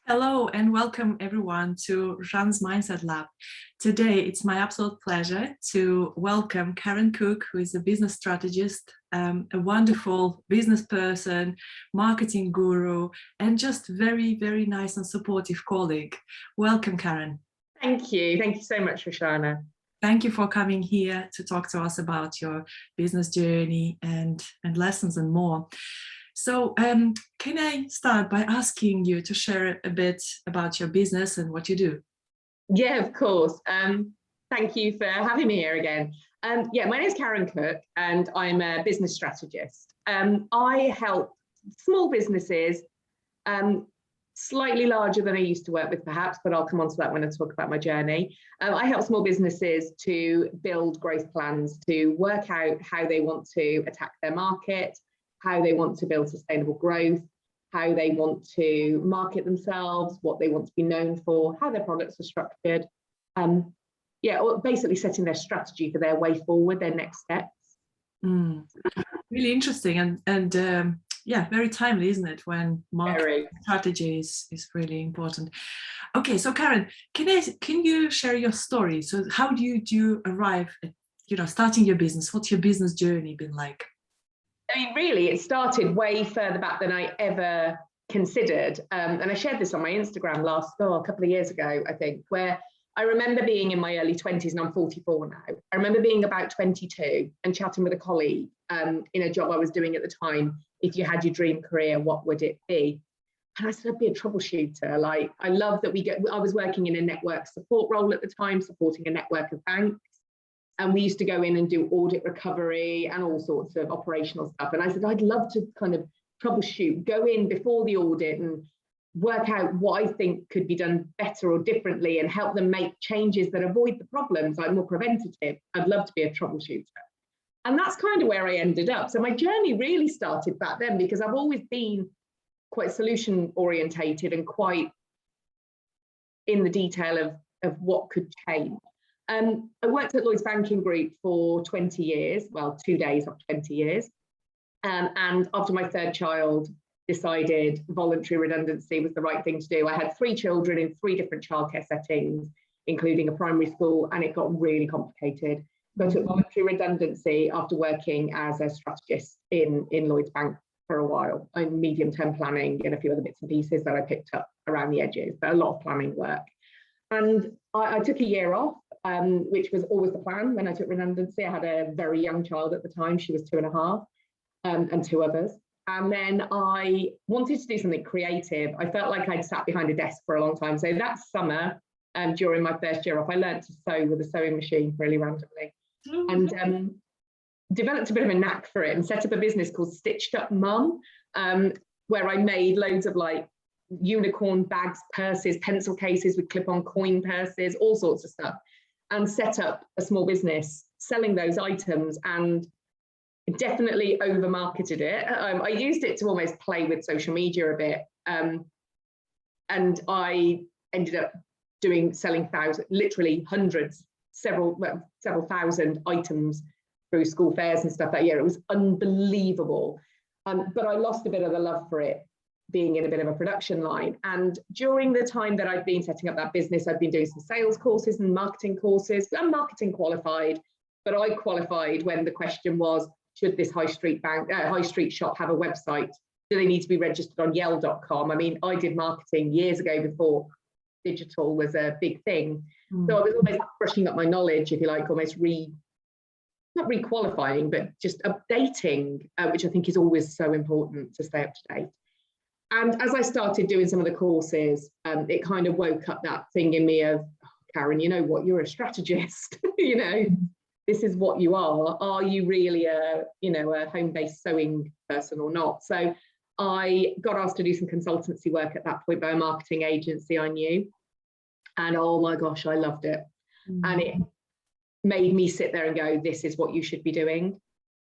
Hello and welcome everyone to Rushana's Mindset Lab. Today it's my absolute pleasure to welcome Karen Cook, who is a business strategist, a wonderful business person, marketing guru, and just very, very nice and supportive colleague. Welcome, Karen. Thank you. Thank you so much, Rushana. Thank you for coming here to talk to us about your business journey and lessons and more. So can I start by asking you to share a bit about your business and what you do? Yeah, of course. Thank you for having me here again. My name is Karen Cook and I'm a business strategist. I help small businesses, slightly larger than I used to work with perhaps, but I'll come on to that when I talk about my journey. I help small businesses to build growth plans, to work out how they want to attack their market, how they want to build sustainable growth, how they want to market themselves, what they want to be known for, how their products are structured. Basically setting their strategy for their way forward, their next steps. Really interesting and very timely, isn't it? When marketing strategy is really important. Okay, so Karen, can you share your story? So how do you arrive at starting your business? What's your business journey been like? I mean, really, it started way further back than I ever considered. And I shared this on my Instagram a couple of years ago, I think, where I remember being in my early 20s, and I'm 44 now. I remember being about 22 and chatting with a colleague in a job I was doing at the time. If you had your dream career, what would it be? And I said, I'd be a troubleshooter. Like, I love that I was working in a network support role at the time, supporting a network of banks. And we used to go in and do audit recovery and all sorts of operational stuff. And I said, I'd love to kind of troubleshoot, go in before the audit and work out what I think could be done better or differently and help them make changes that avoid the problems, like more preventative. I'd love to be a troubleshooter. And that's kind of where I ended up. So my journey really started back then because I've always been quite solution orientated and quite in the detail of what could change. I worked at Lloyds Banking Group for 20 years, well, 2 days of 20 years. And after my third child, decided voluntary redundancy was the right thing to do. I had 3 children in 3 different childcare settings, including a primary school, and it got really complicated. So I took voluntary redundancy after working as a strategist in Lloyds Bank for a while, in medium-term planning and a few other bits and pieces that I picked up around the edges, but a lot of planning work. And I took a year off, which was always the plan when I took redundancy. I had a very young child at the time. She was 2.5, and 2 others. And then I wanted to do something creative. I felt like I'd sat behind a desk for a long time. So that summer, during my first year off, I learned to sew with a sewing machine really randomly. And developed a bit of a knack for it and set up a business called Stitched Up Mum, where I made loads of like unicorn bags, purses, pencil cases with clip-on coin purses, all sorts of stuff, and set up a small business selling those items and definitely over marketed it. I used it to almost play with social media a bit. And I ended up selling literally hundreds, several thousand items through school fairs and stuff that year. It was unbelievable. But I lost a bit of the love for it, being in a bit of a production line. And during the time that I've been setting up that business, I've been doing some sales courses and marketing courses. I'm marketing qualified, but I qualified when the question was, should this high street shop have a website? Do they need to be registered on yell.com? I mean, I did marketing years ago before digital was a big thing. So I was almost brushing up my knowledge, if you like, almost not re-qualifying, but just updating, which I think is always so important to stay up to date. And as I started doing some of the courses, it kind of woke up that thing in me of, oh, Karen, you know what, you're a strategist, this is what you are. Are you really a home-based sewing person or not? So I got asked to do some consultancy work at that point by a marketing agency I knew. And oh my gosh, I loved it. And it made me sit there and go, this is what you should be doing.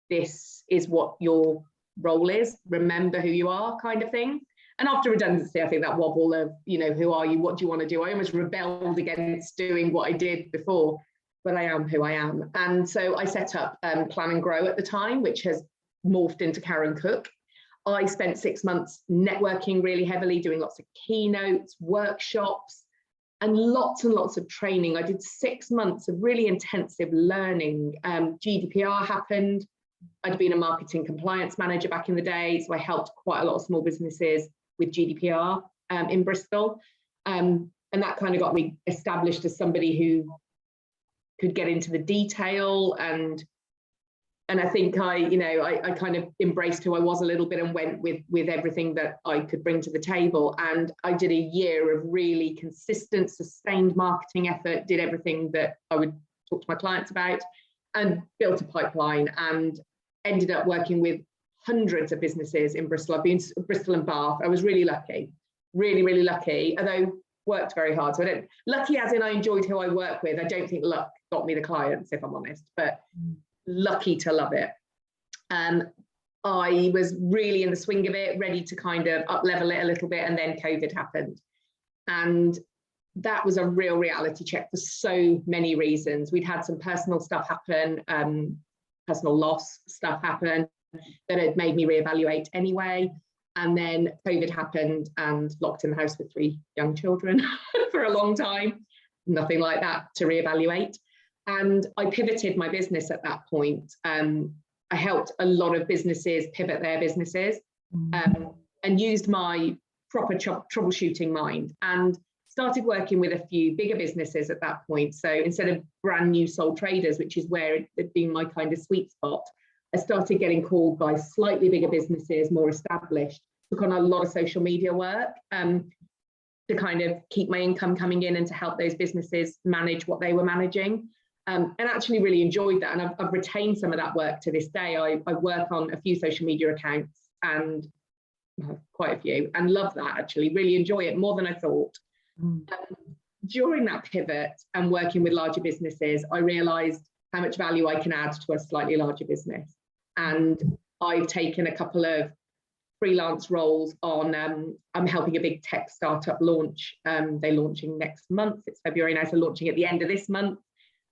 This is what your role is. Remember who you are, kind of thing. And after redundancy, I think that wobble of, who are you? What do you want to do? I almost rebelled against doing what I did before, but I am who I am. And so I set up Plan and Grow at the time, which has morphed into Karen Cook. I spent 6 months networking really heavily, doing lots of keynotes, workshops, and lots of training. I did 6 months of really intensive learning. GDPR happened. I'd been a marketing compliance manager back in the day, so I helped quite a lot of small businesses with GDPR in Bristol. And that kind of got me established as somebody who could get into the detail, and I think I kind of embraced who I was a little bit and went with everything that I could bring to the table. And I did a year of really consistent, sustained marketing effort, did everything that I would talk to my clients about, and built a pipeline, and ended up working with hundreds of businesses in Bristol. I've been to Bristol and Bath. I was really lucky, really lucky, although worked very hard. So I don't, lucky as in I enjoyed who I work with. I don't think luck got me the clients, if I'm honest, but lucky to love it. I was really in the swing of it, ready to kind of up level it a little bit, and then COVID happened. And that was a real reality check for so many reasons. We'd had some personal stuff happen, personal loss stuff happen that had made me reevaluate anyway. And then COVID happened, and locked in the house with 3 young children for a long time. Nothing like that to reevaluate. And I pivoted my business at that point. I helped a lot of businesses pivot their businesses, and used my proper troubleshooting mind, and started working with a few bigger businesses at that point. So instead of brand new sole traders, which is where it had been my kind of sweet spot, I started getting called by slightly bigger businesses, more established, took on a lot of social media work to kind of keep my income coming in and to help those businesses manage what they were managing. And actually really enjoyed that. And I've retained some of that work to this day. I work on a few social media accounts, and quite a few, and love that, actually, really enjoy it more than I thought. During that pivot and working with larger businesses, I realized how much value I can add to a slightly larger business. And I've taken a couple of freelance roles on, I'm helping a big tech startup launch. They're launching next month. It's February now, so launching at the end of this month.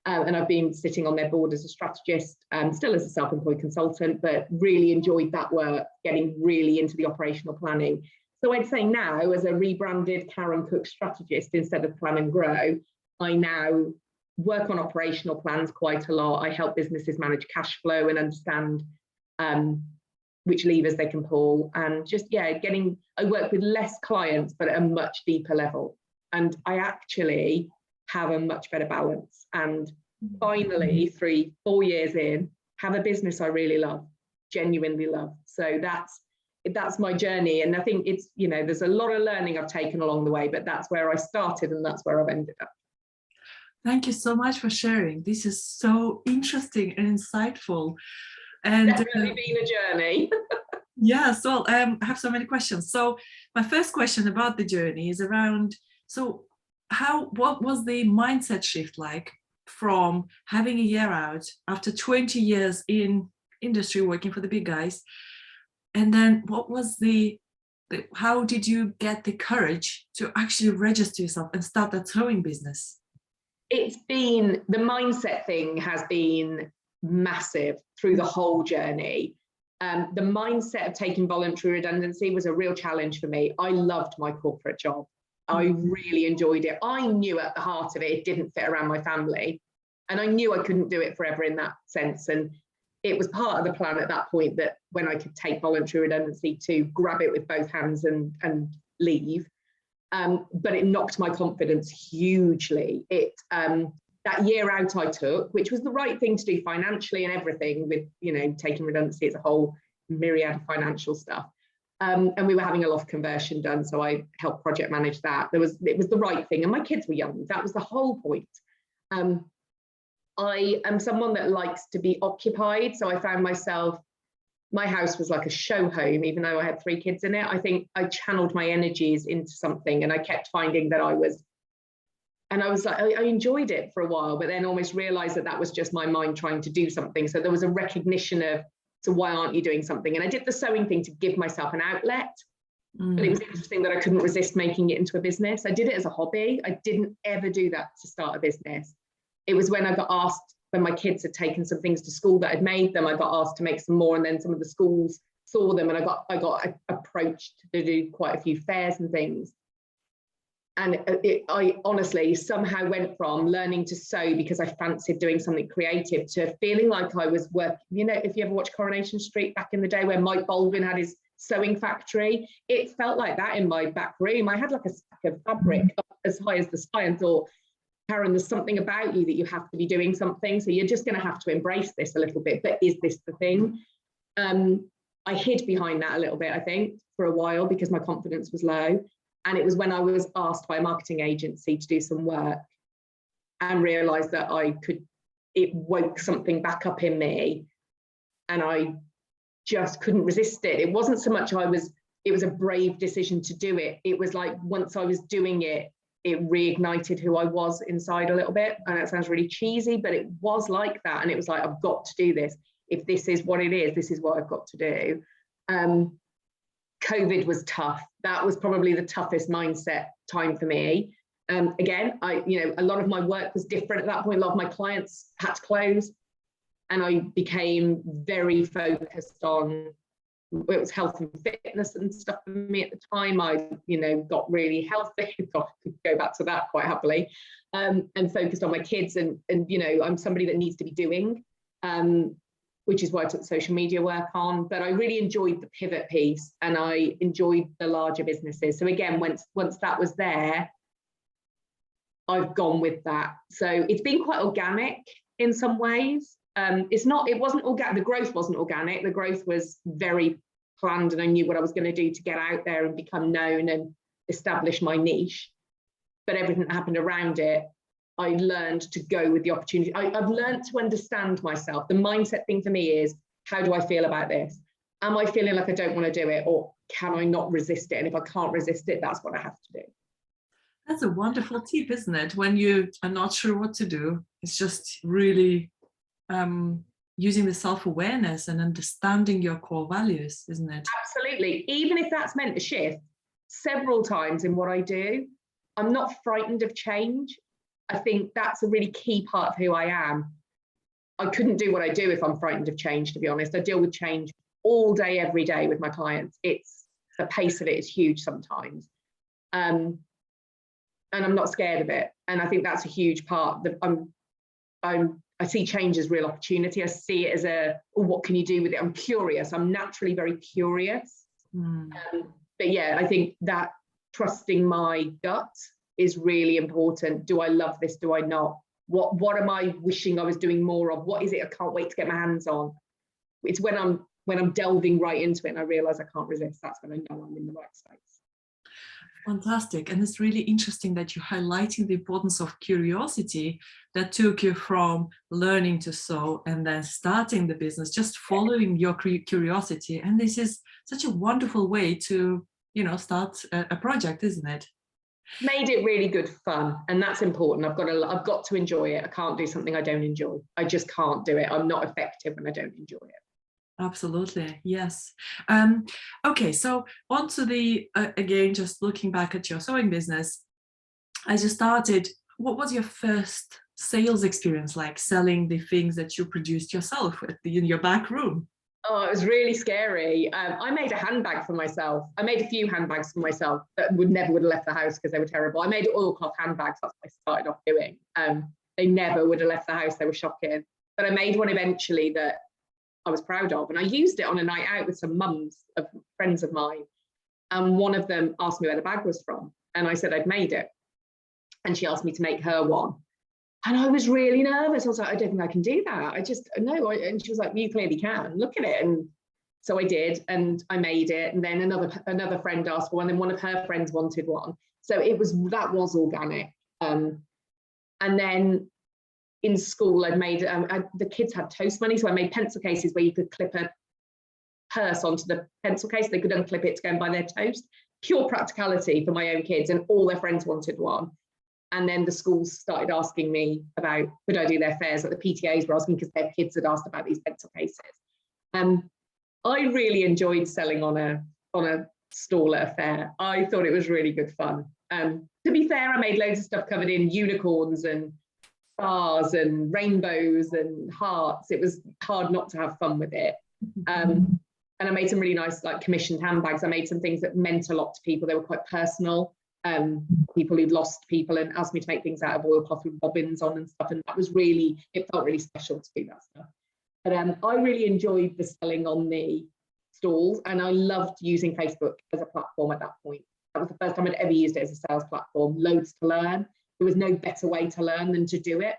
And I've been sitting on their board as a strategist, still as a self-employed consultant, but really enjoyed that work, getting really into the operational planning. So I'd say now, as a rebranded Karen Cook strategist instead of Plan and Grow, I now work on operational plans quite a lot. I help businesses manage cash flow and understand which levers they can pull, and just, I work with less clients, but at a much deeper level. And I actually have a much better balance, and finally 3-4 years in, have a business I really love, genuinely love. So that's my journey. And I think it's, there's a lot of learning I've taken along the way, but that's where I started, and that's where I've ended up. Thank you so much for sharing. This is so interesting and insightful. And definitely been a journey. Yes, well, I have so many questions. So my first question about the journey is around, what was the mindset shift like from having a year out after 20 years in industry working for the big guys? And then what was how did you get the courage to actually register yourself and start that sewing business? It's been, the mindset thing has been massive through the whole journey. The mindset of taking voluntary redundancy was a real challenge for me. I loved my corporate job. I really enjoyed it. I knew at the heart of it, it didn't fit around my family. And I knew I couldn't do it forever in that sense. And it was part of the plan at that point that when I could take voluntary redundancy, to grab it with both hands and leave. But it knocked my confidence hugely. That year out I took, which was the right thing to do financially and everything, with taking redundancy as a whole myriad of financial stuff. And we were having a loft conversion done, so I helped project manage that. It was the right thing, and my kids were young. That was the whole point. I am someone that likes to be occupied, so I found myself, my house was like a show home, even though I had 3 kids in it. I think I channeled my energies into something, and I kept finding that I was like, I enjoyed it for a while, but then almost realized that was just my mind trying to do something. So there was a recognition of, so why aren't you doing something? And I did the sewing thing to give myself an outlet. But it was interesting that I couldn't resist making it into a business. I did it as a hobby. I didn't ever do that to start a business. It was when I got asked, when my kids had taken some things to school that I'd made them, I got asked to make some more, and then some of the schools saw them, and I got approached to do quite a few fairs and things. And I honestly somehow went from learning to sew because I fancied doing something creative to feeling like I was working. You know, if you ever watched Coronation Street back in the day where Mike Baldwin had his sewing factory, it felt like that in my back room. I had like a stack of fabric up as high as the sky and thought, Karen, there's something about you that you have to be doing something. So you're just going to have to embrace this a little bit. But is this the thing? I hid behind that a little bit, I think, for a while because my confidence was low. And it was when I was asked by a marketing agency to do some work and realised that it woke something back up in me, and I just couldn't resist it. It wasn't so much it was a brave decision to do it. It was like once I was doing it, it reignited who I was inside a little bit. And that sounds really cheesy, but it was like that. And it was like, I've got to do this. If this is what it is, this is what I've got to do. COVID was tough. That was probably the toughest mindset time for me. Again, a lot of my work was different at that point. A lot of my clients had to close, and I became very focused on, it was health and fitness and stuff for me at the time. I, got really healthy. I could go back to that quite happily, and focused on my kids. And I'm somebody that needs to be doing, which is why I took social media work on. But I really enjoyed the pivot piece, and I enjoyed the larger businesses. So again, once that was there, I've gone with that. So it's been quite organic in some ways. It wasn't organic. The growth wasn't organic. The growth was very planned, and I knew what I was going to do to get out there and become known and establish my niche. But everything that happened around it, I learned to go with the opportunity. I've learned to understand myself. The mindset thing for me is, how do I feel about this? Am I feeling like I don't want to do it, or can I not resist it? And if I can't resist it, that's what I have to do. That's a wonderful tip, isn't it? When you are not sure what to do, it's just really using the self-awareness and understanding your core values, isn't it? Absolutely. Even if that's meant to shift several times in what I do, I'm not frightened of change. I think that's a really key part of who I am. I couldn't do what I do if I'm frightened of change, to be honest. I deal with change all day, every day with my clients. The pace of it is huge sometimes. And I'm not scared of it. And I think that's a huge part. I see change as real opportunity. I see it as what can you do with it? I'm curious. I'm naturally very curious. But yeah, I think that trusting my gut is really important. Do I love this? Do I not? What am I wishing I was doing more of? What is it I can't wait to get my hands on? It's when I'm delving right into it and I realize I can't resist. That's when I know I'm in the right space. Fantastic. And it's really interesting that you're highlighting the importance of curiosity that took you from learning to sew and then starting the business, just following your curiosity. And this is such a wonderful way to, start a project, isn't it? Made it really good fun, and that's important. I've got to enjoy it. I can't do something I don't enjoy. I just can't do it. I'm not effective when I don't enjoy it. Absolutely, yes. Okay, so on to the again, just looking back at your sewing business, as you started, what was your first sales experience like, selling the things that you produced yourself in your back room? Oh, it was really scary. I made a handbag for myself. I made a few handbags for myself that never would have left the house because they were terrible. I made oilcloth handbags. That's what I started off doing. They never would have left the house. They were shocking. But I made one eventually that I was proud of. And I used it on a night out with some mums of friends of mine. And one of them asked me where the bag was from. And I said I'd made it. And she asked me to make her one. And I was really nervous. I was like, I don't think I can do that. And she was like, you clearly can. Look at it. And so I did, and I made it. And then another friend asked for one, and one of her friends wanted one. So that was organic. And then in school, I'd made, the kids had toast money. So I made pencil cases where you could clip a purse onto the pencil case. They could unclip it to go and buy their toast. Pure practicality for my own kids, and all their friends wanted one. And then the schools started asking me about, could I do their fairs? Like the PTAs were asking because their kids had asked about these pencil cases. I really enjoyed selling on a stall at a fair. I thought it was really good fun. To be fair, I made loads of stuff covered in unicorns and stars and rainbows and hearts. It was hard not to have fun with it. And And I made some really nice like commissioned handbags. I made some things that meant a lot to people. They were quite personal. People who'd lost people and asked me to make things out of oilcloth with bobbins on and stuff. And that was really, it felt really special to do that stuff. But I really enjoyed the selling on the stalls, and I loved using Facebook as a platform at that point. That was the first time I'd ever used it as a sales platform. Loads to learn. There was no better way to learn than to do it.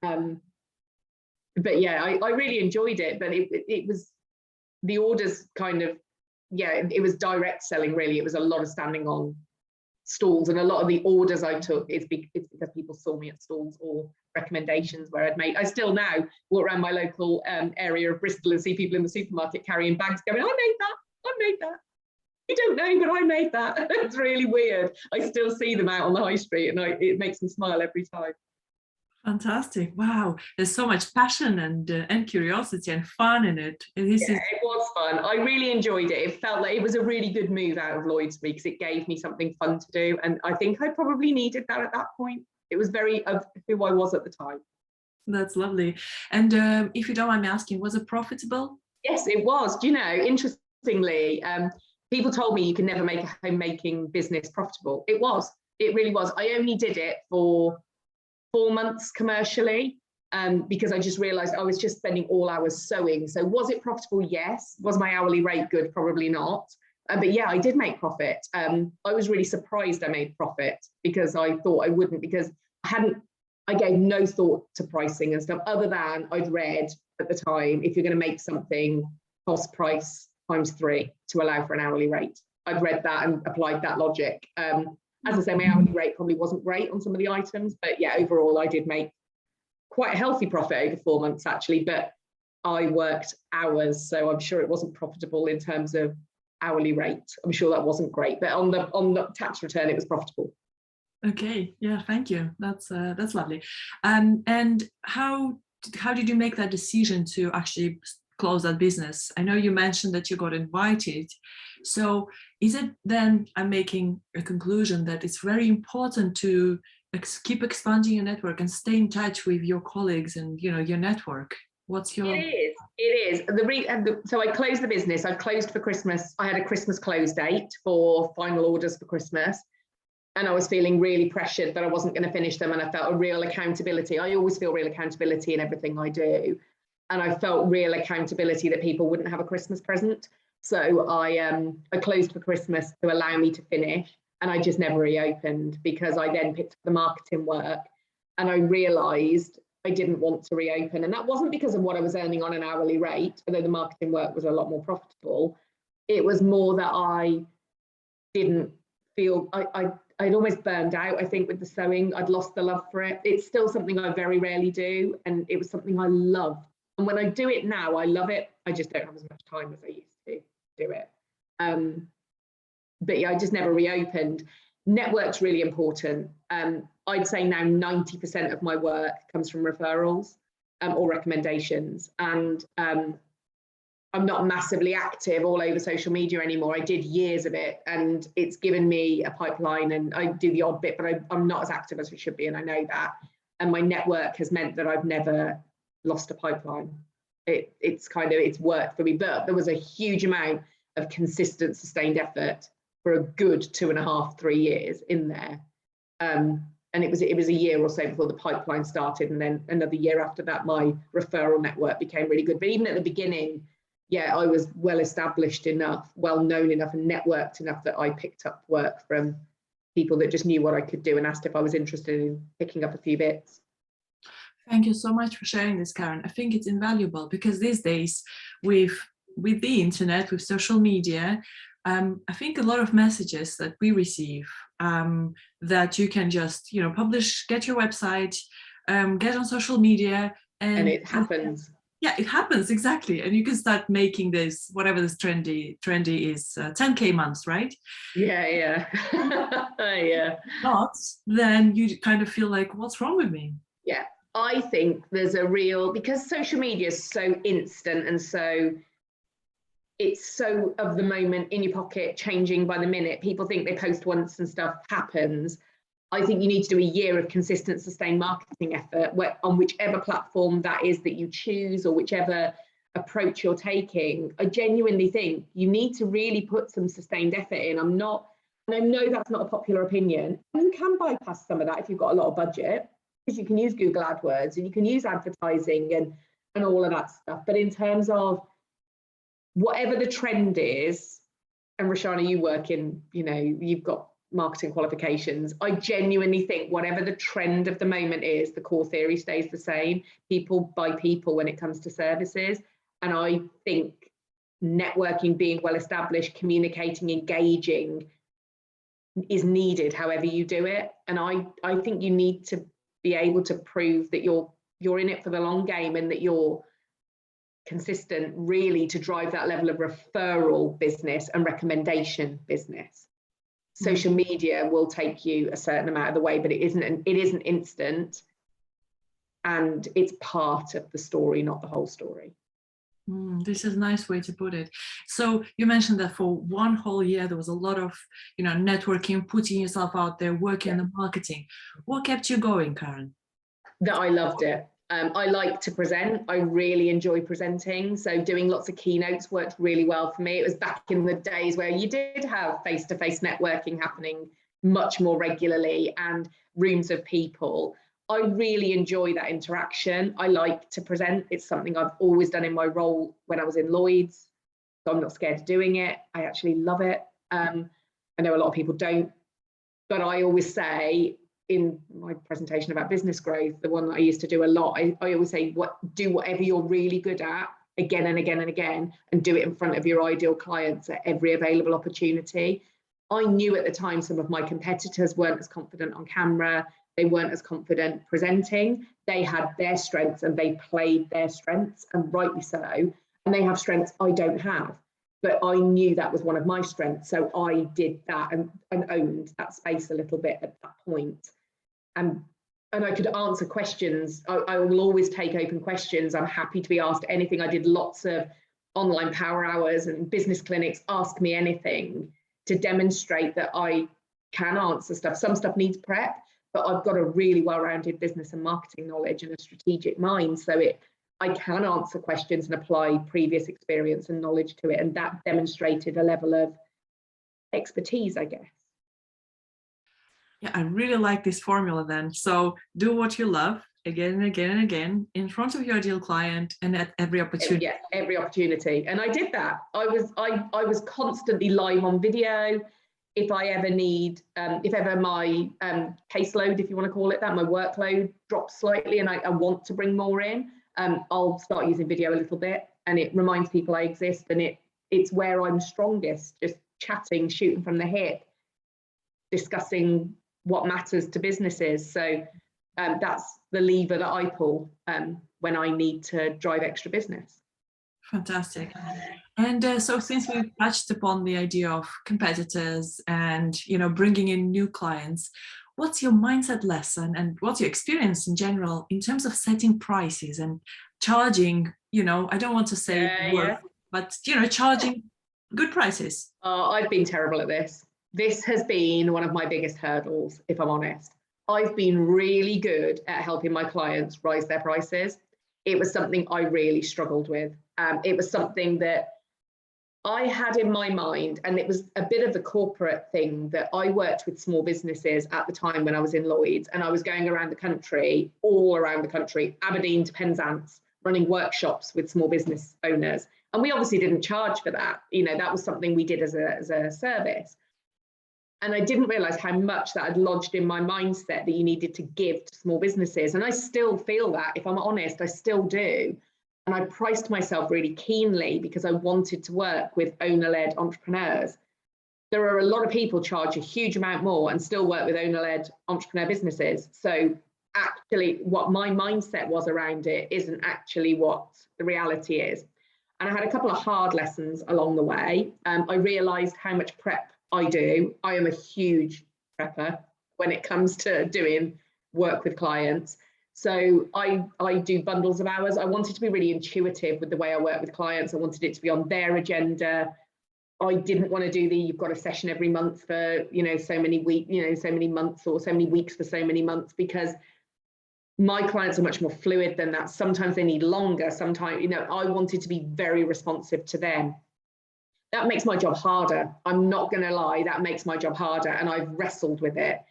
But yeah, I really enjoyed it. But it was the orders kind of, yeah, it was direct selling really. It was a lot of standing on stalls, and a lot of the orders I took it's because people saw me at stalls or recommendations where I'd made. I still now walk around my local area of Bristol and see people in the supermarket carrying bags going, I made that. You don't know, but I made that. It's really weird. I still see them out on the high street, and it makes me smile every time. Fantastic. Wow. There's so much passion and curiosity and fun in it. It was fun. I really enjoyed it. It felt like it was a really good move out of Lloyds because it gave me something fun to do. And I think I probably needed that at that point. It was very of who I was at the time. That's lovely. And if you don't mind me asking, was it profitable? Yes, it was. Do you know, interestingly, people told me you can never make a homemaking business profitable. It was. It really was. I only did it for 4 months commercially, because I just realized I was just spending all hours sewing. So was it profitable? Yes. Was my hourly rate good? Probably not. But yeah, I did make profit. I was really surprised I made profit because I thought I wouldn't, because I gave no thought to pricing and stuff other than I'd read at the time, if you're going to make something, cost price times 3 to allow for an hourly rate. I'd read that and applied that logic. As I say, my hourly rate probably wasn't great on some of the items, but yeah, overall I did make quite a healthy profit over 4 months actually, but I worked hours, so I'm sure it wasn't profitable in terms of hourly rate. I'm sure that wasn't great, but on the tax return, it was profitable. Okay, yeah, thank you. That's lovely. And how did you make that decision to actually close that business? I know you mentioned that you got invited. So is it then, I'm making a conclusion that it's very important to keep expanding your network and stay in touch with your colleagues and your network? What's your... It is. So I closed the business. I closed for Christmas. I had a Christmas close date for final orders for Christmas. And I was feeling really pressured that I wasn't going to finish them. And I felt a real accountability. I always feel real accountability in everything I do. And I felt real accountability that people wouldn't have a Christmas present. So I closed for Christmas to allow me to finish. And I just never reopened because I then picked up the marketing work and I realised I didn't want to reopen. And that wasn't because of what I was earning on an hourly rate, although the marketing work was a lot more profitable. It was more that I didn't feel, I'd almost burned out, I think, with the sewing. I'd lost the love for it. It's still something I very rarely do. And it was something I love. And when I do it now, I love it. I just don't have as much time as I used to do it. But yeah, I just never reopened. Network's really important. I'd say now 90% of my work comes from referrals or recommendations. And I'm not massively active all over social media anymore. I did years of it and it's given me a pipeline, and I do the odd bit, but I'm not as active as we should be. And I know that. And my network has meant that I've never lost a pipeline. It's worked for me, but there was a huge amount of consistent, sustained effort for a good 2.5, 3 years in there. And it was a year or so before the pipeline started. And then another year after that, my referral network became really good. But even at the beginning, yeah, I was well established enough, well known enough and networked enough that I picked up work from people that just knew what I could do and asked if I was interested in picking up a few bits. Thank you so much for sharing this, Karen. I think it's invaluable because these days with the internet, with social media, I think a lot of messages that we receive that you can just, publish, get your website, get on social media. And it happens. Yeah, it happens, exactly. And you can start making this, whatever this trendy is, 10K months, right? Yeah. Yeah. Not, then you kind of feel like, what's wrong with me? Yeah, I think there's because social media is so instant and so it's so of the moment, in your pocket, changing by the minute. People think they post once and stuff happens. I think you need to do a year of consistent, sustained marketing effort on whichever platform that is that you choose, or whichever approach you're taking, I genuinely think you need to really put some sustained effort in. And I know that's not a popular opinion. And you can bypass some of that if you've got a lot of budget, because you can use Google AdWords and you can use advertising and all of that stuff. But in terms of whatever the trend is, and Rushana, you work in, you've got marketing qualifications. I genuinely think whatever the trend of the moment is, the core theory stays the same. People buy people when it comes to services. And I think networking, being well established, communicating, engaging is needed however you do it. And I think you need to be able to prove that you're in it for the long game and that you're consistent, really, to drive that level of referral business and recommendation business. Social media will take you a certain amount of the way, but it isn't instant, and it's part of the story, not the whole story. This is a nice way to put it. So you mentioned that for one whole year there was a lot of networking, putting yourself out there, working on the marketing. What kept you going, Karen? That I loved it. I like to present. I really enjoy presenting. So doing lots of keynotes worked really well for me. It was back in the days where you did have face-to-face networking happening much more regularly and rooms of people. I really enjoy that interaction. I like to present. It's something I've always done in my role when I was in Lloyds. So I'm not scared of doing it. I actually love it. I know a lot of people don't, but I always say, in my presentation about business growth, the one that I used to do a lot, I always say, do whatever you're really good at again and again and again, and do it in front of your ideal clients at every available opportunity. I knew at the time some of my competitors weren't as confident on camera, they weren't as confident presenting. They had their strengths and they played their strengths, and rightly so. And they have strengths I don't have. But I knew that was one of my strengths. So I did that and owned that space a little bit at that point. And I could answer questions. I will always take open questions. I'm happy to be asked anything. I did lots of online power hours and business clinics, ask me anything, to demonstrate that I can answer stuff. Some stuff needs prep, but I've got a really well-rounded business and marketing knowledge and a strategic mind. So I can answer questions and apply previous experience and knowledge to it. And that demonstrated a level of expertise, I guess. Yeah, I really like this formula then. So do what you love again and again and again in front of your ideal client and at every opportunity. Yeah, every opportunity. And I did that. I was constantly live on video. If I ever need, if ever my caseload, if you want to call it that, my workload drops slightly and I want to bring more in, I'll start using video a little bit, and it reminds people I exist, and it's where I'm strongest, just chatting, shooting from the hip, discussing what matters to businesses. So that's the lever that I pull when I need to drive extra business. Fantastic. And so since we've touched upon the idea of competitors and bringing in new clients, what's your mindset lesson and what's your experience in general in terms of setting prices and charging, I don't want to say worth, but charging good prices? I've been terrible at this. This has been one of my biggest hurdles, if I'm honest. I've been really good at helping my clients rise their prices. It was something I really struggled with. It was something that I had in my mind, and it was a bit of a corporate thing, that I worked with small businesses at the time when I was in Lloyds, and I was going around the country, all around the country, Aberdeen to Penzance, running workshops with small business owners. And we obviously didn't charge for that. That was something we did as a service. And I didn't realize how much that had lodged in my mindset that you needed to give to small businesses. And I still feel that, if I'm honest, I still do. And I priced myself really keenly because I wanted to work with owner-led entrepreneurs. There are a lot of people charge a huge amount more and still work with owner-led entrepreneur businesses. So actually what my mindset was around it isn't actually what the reality is. And I had a couple of hard lessons along the way. I realized how much prep I do. I am a huge prepper when it comes to doing work with clients. So I do bundles of hours. I wanted to be really intuitive with the way I work with clients. I wanted it to be on their agenda. I didn't want to do you've got a session every month for, so many weeks, so many months, or so many weeks for so many months, because My clients are much more fluid than that. Sometimes they need longer. Sometimes, I wanted to be very responsive to them. That makes my job harder. I'm not going to lie, that makes my job harder. And I've wrestled with it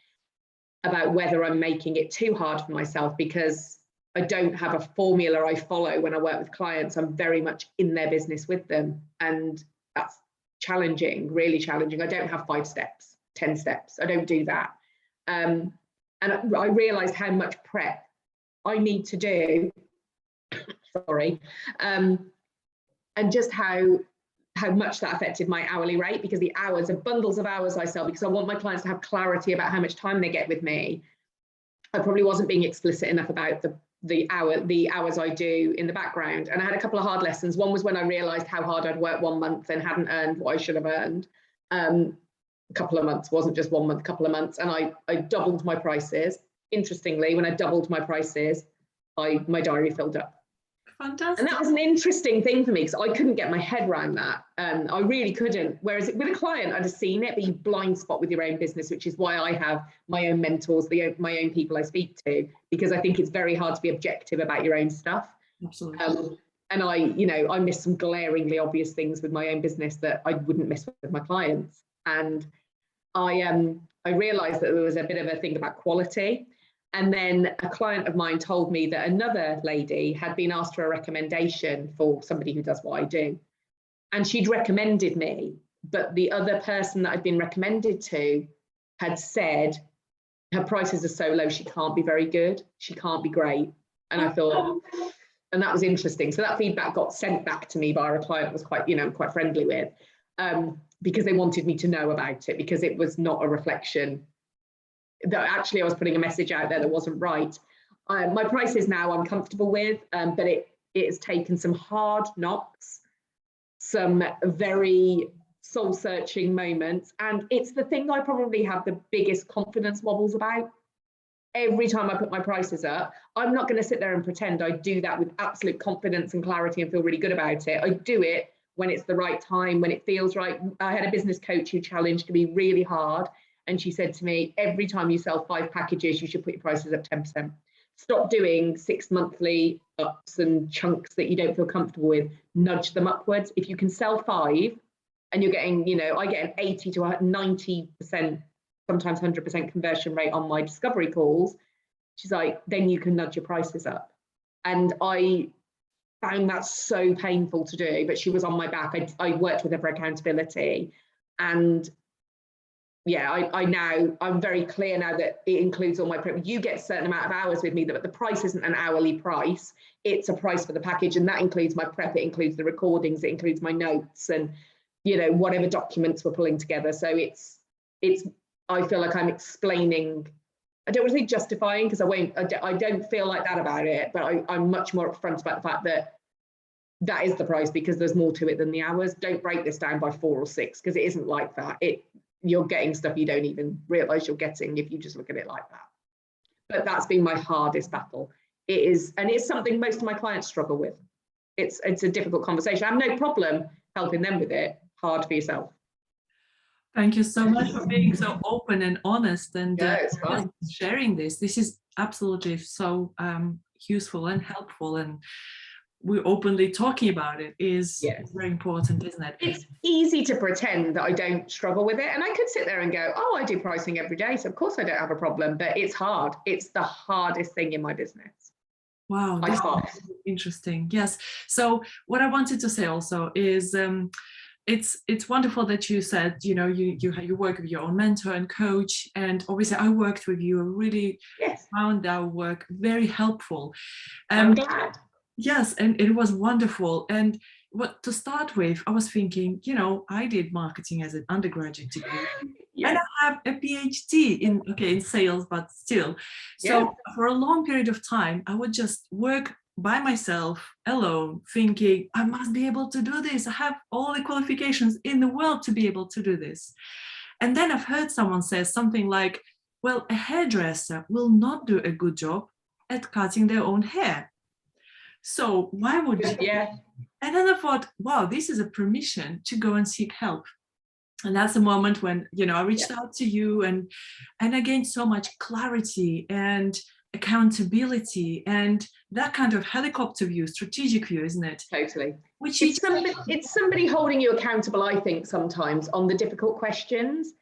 about whether I'm making it too hard for myself, because I don't have a formula I follow when I work with clients. I'm very much in their business with them. And that's challenging, really challenging. I don't have 5 steps, 10 steps. I don't do that. And I realized how much prep I need to do, sorry, and just how much that affected my hourly rate, because the hours of bundles of hours I sell, because I want my clients to have clarity about how much time they get with me. I probably wasn't being explicit enough about the hours I do in the background. And I had a couple of hard lessons. One was when I realized how hard I'd worked 1 month and hadn't earned what I should have earned. A couple of months, wasn't just 1 month, couple of months. And I doubled my prices. Interestingly, when I doubled my prices, my diary filled up. Fantastic. And that was an interesting thing for me, because I couldn't get my head around that. I really couldn't. Whereas with a client, I'd have seen it, but you blind spot with your own business, which is why I have my own mentors, my own people I speak to, because I think it's very hard to be objective about your own stuff. Absolutely. And I miss some glaringly obvious things with my own business that I wouldn't miss with my clients. And I realized that there was a bit of a thing about quality. And then a client of mine told me that another lady had been asked for a recommendation for somebody who does what I do. And she'd recommended me, but the other person that I'd been recommended to had said her prices are so low, she can't be very good, she can't be great. And I thought, and that was interesting. So that feedback got sent back to me by a client I was quite friendly with, because they wanted me to know about it, because it was not a reflection that actually I was putting a message out there that wasn't right. My prices now I'm comfortable with, but it has taken some hard knocks, some very soul-searching moments, and it's the thing I probably have the biggest confidence wobbles about. Every time I put my prices up, I'm not going to sit there and pretend I do that with absolute confidence and clarity and feel really good about it. I do it when it's the right time, when it feels right. I had a business coach who challenged me really hard, and she said to me, every time you sell 5 packages, you should put your prices up 10%. Stop doing 6 monthly ups and chunks that you don't feel comfortable with. Nudge them upwards. If you can sell 5 and you're getting, I get an 80 to 90%, sometimes 100% conversion rate on my discovery calls. She's like, then you can nudge your prices up. And I found that so painful to do, but she was on my back. I worked with her for accountability. And yeah, I'm very clear now that it includes all my prep. You get a certain amount of hours with me, but the price isn't an hourly price. It's a price for the package. And that includes my prep. It includes the recordings. It includes my notes and, whatever documents we're pulling together. So I feel like I'm explaining, I don't want to say justifying, because I don't feel like that about it, but I'm much more upfront about the fact that is the price, because there's more to it than the hours. Don't break this down by 4 or 6, because it isn't like that. You're getting stuff you don't even realize you're getting if you just look at it like that. But that's been my hardest battle. It is, and it's something most of my clients struggle with. It's a difficult conversation. I have no problem helping them with it. Hard for yourself. Thank you so much for being so open and honest and sharing this. This is absolutely so useful and helpful, and we're openly talking about it is very important, isn't it? It's easy to pretend that I don't struggle with it, and I could sit there and go, oh, I do pricing every day, so of course I don't have a problem, but it's hard. It's the hardest thing in my business. Wow, that's interesting. Yes. So what I wanted to say also is it's wonderful that you said, you work with your own mentor and coach, and obviously I worked with you. I really found our work very helpful. I'm glad. Yes, and it was wonderful. And to start with, I was thinking, I did marketing as an undergraduate degree, and I have a PhD in sales, but still. So for a long period of time, I would just work by myself, alone, thinking, I must be able to do this. I have all the qualifications in the world to be able to do this. And then I've heard someone say something like, well, a hairdresser will not do a good job at cutting their own hair. So why would you? Yeah. And then I thought, wow, this is a permission to go and seek help. And that's the moment when, I reached out to you and I gained so much clarity and accountability and that kind of helicopter view, strategic view, isn't it? Totally. Which it's somebody holding you accountable, I think, sometimes on the difficult questions.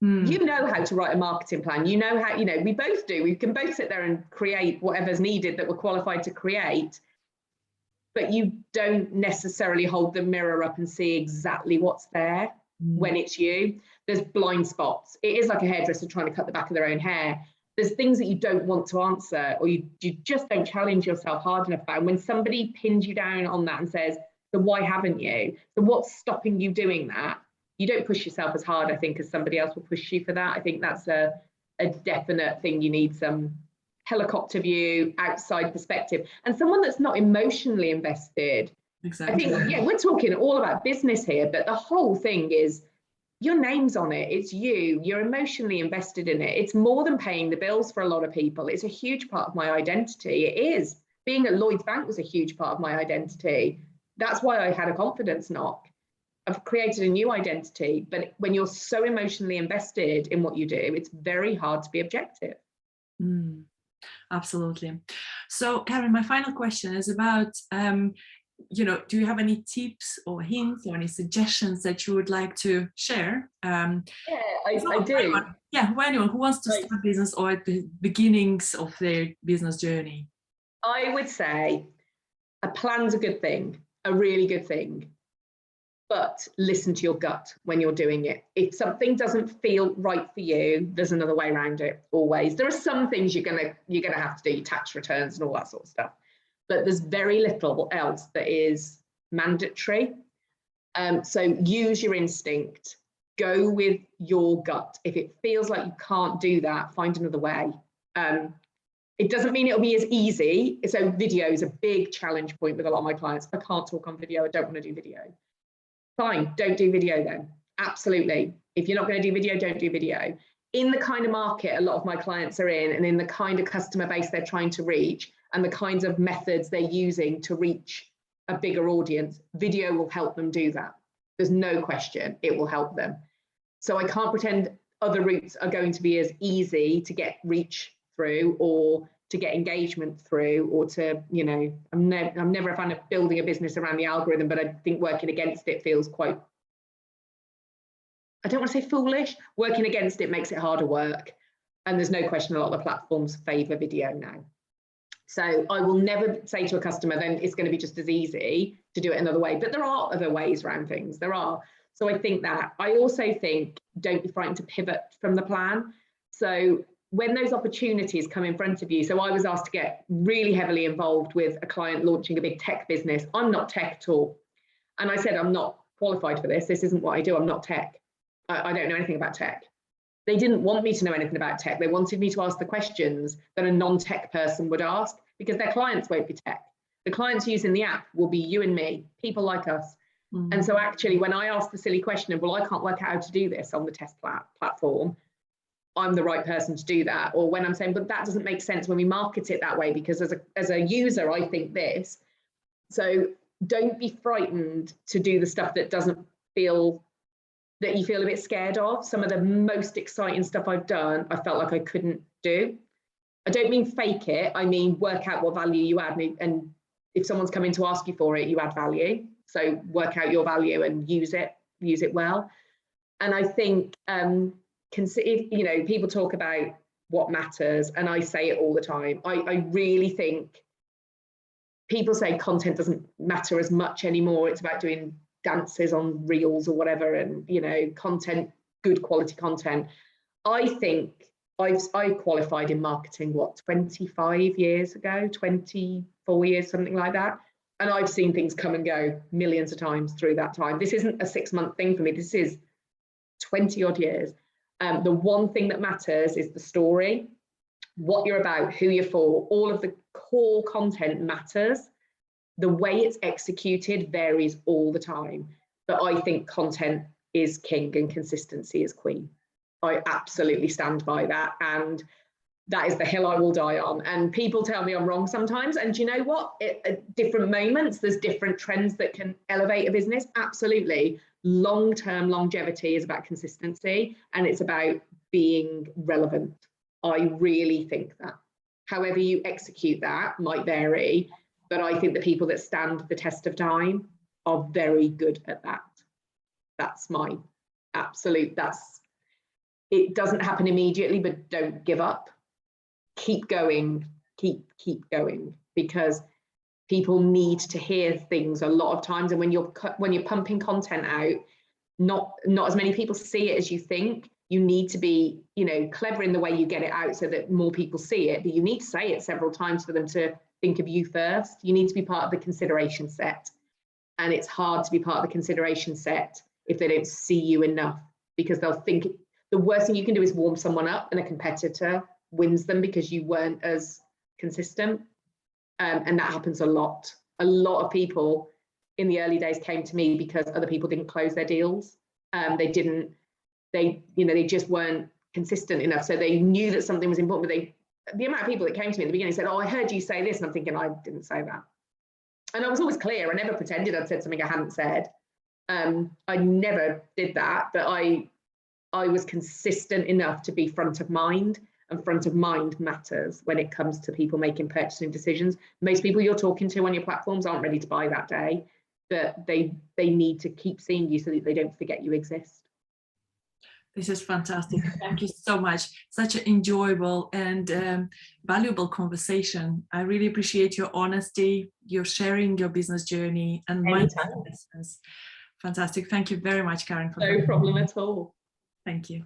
You know how to write a marketing plan. You know how, we both do. We can both sit there and create whatever's needed that we're qualified to create, but you don't necessarily hold the mirror up and see exactly what's there when it's you. There's blind spots. It is like a hairdresser trying to cut the back of their own hair. There's things that you don't want to answer, or you just don't challenge yourself hard enough about. And when somebody pins you down on that and says, so why haven't you? So what's stopping you doing that? You don't push yourself as hard, I think, as somebody else will push you for that. I think that's a definite thing. You need some helicopter view, outside perspective, and someone that's not emotionally invested. Exactly. I think, we're talking all about business here, but the whole thing is your name's on it. It's you're emotionally invested in it. It's more than paying the bills for a lot of people. It's a huge part of my identity. It is. Being at Lloyds Bank was a huge part of my identity. That's why I had a confidence knock. I've created a new identity, but when you're so emotionally invested in what you do, it's very hard to be objective. Absolutely. So, Karen, my final question is about, do you have any tips or hints or any suggestions that you would like to share? I do. Anyone who wants to start business or at the beginnings of their business journey. I would say a plan's a good thing, a really good thing. But listen to your gut when you're doing it. If something doesn't feel right for you, there's another way around it, always. There are some things you're gonna have to do, tax returns and all that sort of stuff. But there's very little else that is mandatory. So use your instinct, go with your gut. If it feels like you can't do that, find another way. It doesn't mean it'll be as easy. So video is a big challenge point with a lot of my clients. I can't talk on video, I don't want to do video. Fine, don't do video then. Absolutely. If you're not going to do video, don't do video. In the kind of market a lot of my clients are in, and in the kind of customer base they're trying to reach, and the kinds of methods they're using to reach a bigger audience, video will help them do that. There's no question, it will help them. So I can't pretend other routes are going to be as easy to get reach through, or to get engagement through, or to, I'm never a fan of building a business around the algorithm, but I think working against it feels quite, I don't want to say foolish. Working against it makes it harder work. And there's no question a lot of the platforms favour video now. So I will never say to a customer, then it's going to be just as easy to do it another way. But there are other ways around things. There are. So I think that. I also think don't be frightened to pivot from the plan. So when those opportunities come in front of you, so I was asked to get really heavily involved with a client launching a big tech business. I'm not tech at all. And I said, I'm not qualified for this. This isn't what I do. I'm not tech. I don't know anything about tech. They didn't want me to know anything about tech. They wanted me to ask the questions that a non-tech person would ask, because their clients won't be tech. The clients using the app will be you and me, people like us. And so actually, when I asked the silly question of, well, I can't work out how to do this on the test platform, I'm the right person to do that. Or when I'm saying, but that doesn't make sense when we market it that way, because as a user, I think this. So don't be frightened to do the stuff that you feel a bit scared of. Some of the most exciting stuff I've done, I felt like I couldn't do. I don't mean fake it. I mean, work out what value you add. And if someone's coming to ask you for it, you add value. So work out your value and use it well. And I think, people talk about what matters, and I say it all the time. I really think people say content doesn't matter as much anymore. It's about doing dances on reels or whatever, and content, good quality content. I think I qualified in marketing 25 years ago, 24 years, something like that, and I've seen things come and go millions of times through that time. This isn't a 6-month thing for me. This is 20 odd years. The one thing that matters is the story, what you're about, who you're for. All of the core content matters. The way it's executed varies all the time, but I think content is king and consistency is queen. I absolutely stand by that, and that is the hill I will die on. And people tell me I'm wrong sometimes, and do you know what? At different moments, there's different trends that can elevate a business. Absolutely. Long-term longevity is about consistency, and it's about being relevant. I really think that. However you execute that might vary, but I think the people that stand the test of time are very good at that. That's my absolute, it doesn't happen immediately, but don't give up. Keep going, keep going, because people need to hear things a lot of times. And when you're pumping content out, not as many people see it as you think. You need to be, clever in the way you get it out so that more people see it, but you need to say it several times for them to think of you first. You need to be part of the consideration set. And it's hard to be part of the consideration set if they don't see you enough, because they'll think the worst thing you can do is warm someone up and a competitor wins them because you weren't as consistent. And that happens a lot. A lot of people in the early days came to me because other people didn't close their deals. They just weren't consistent enough. So they knew that something was important, but the amount of people that came to me at the beginning said, "Oh, I heard you say this," and I'm thinking, I didn't say that. And I was always clear. I never pretended I'd said something I hadn't said. I never did that, but I was consistent enough to be front of mind, and front of mind matters when it comes to people making purchasing decisions. Most people you're talking to on your platforms aren't ready to buy that day, but they need to keep seeing you so that they don't forget you exist. This is fantastic. Thank you so much. Such an enjoyable and valuable conversation. I really appreciate your honesty, your sharing your business journey and my lessons. Fantastic. Thank you very much, Karen. No problem at all. Thank you.